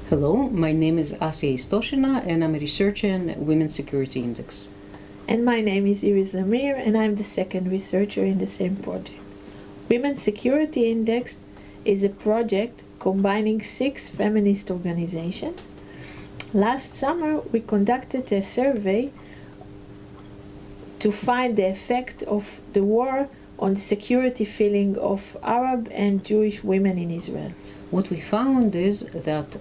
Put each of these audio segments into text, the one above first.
Hello, my name is Asia Istoshina and I'm a researcher in Women's Security Index. And my name is Iris Lamir and I'm the second researcher in the same project. Women's Security Index is a project combining 6 feminist organizations. Last summer we conducted a survey to find the effect of the war on the security feeling of Arab and Jewish women in Israel. What we found is that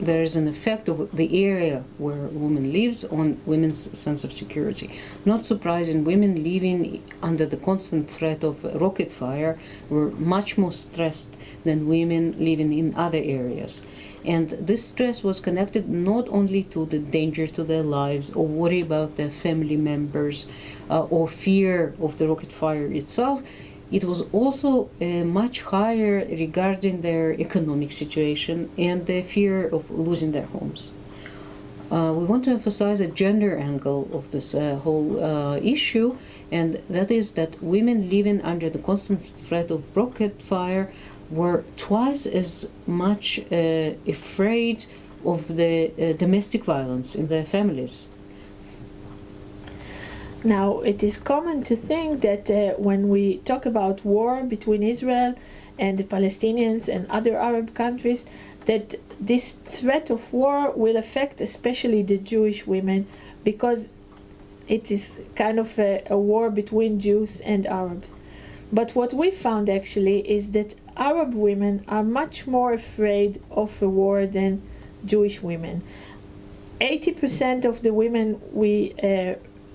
there is an effect of the area where a woman lives on women's sense of security. Not surprising, women living under the constant threat of rocket fire were much more stressed than women living in other areas. And this stress was connected not only to the danger to their lives or worry about their family members or fear of the rocket fire itself. It was also much higher regarding their economic situation and their fear of losing their homes. We want to emphasize a gender angle of this whole issue, and that is that women living under the constant threat of rocket fire were twice as much afraid of the domestic violence in their families. Now, it is common to think that when we talk about war between Israel and the Palestinians and other Arab countries, that this threat of war will affect especially the Jewish women, because it is kind of a war between Jews and Arabs. But what we found actually is that Arab women are much more afraid of a war than Jewish women. 80% of the women we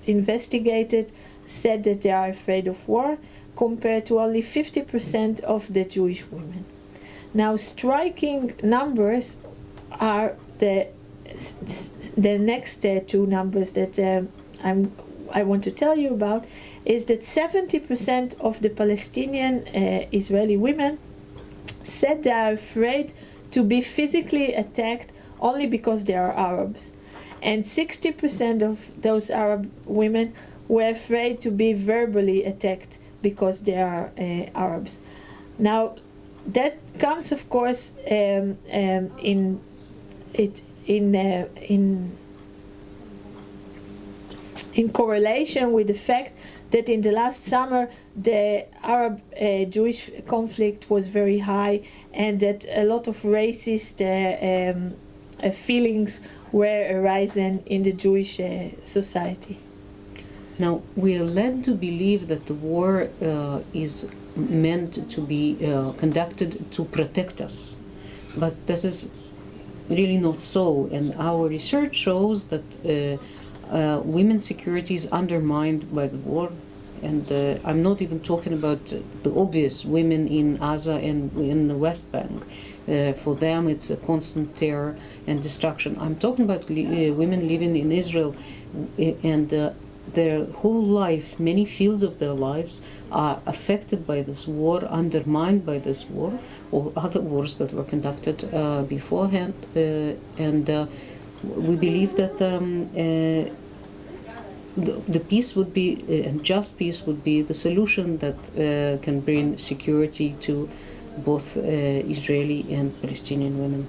investigated said that they are afraid of war, compared to only 50% of the Jewish women. Now, striking numbers are the next two numbers that I want to tell you about, is that 70% of the Palestinian Israeli women said they are afraid to be physically attacked only because they are Arabs. And 60% of those Arab women were afraid to be verbally attacked because they are Arabs. Now, that comes, of course, in correlation with the fact that in the last summer the Arab-Jewish conflict was very high, and that a lot of racist feelings were arising in the Jewish society. Now, we are led to believe that the war is meant to be conducted to protect us, but this is really not so, and our research shows that women's security is undermined by the war. And I'm not even talking about the obvious women in Gaza and in the West Bank. For them, it's a constant terror and destruction. I'm talking about women living in Israel, and their whole life, many fields of their lives, are affected by this war, undermined by this war, or other wars that were conducted beforehand. And we believe that the peace would be, and just peace would be, the solution that can bring security to both Israeli and Palestinian women.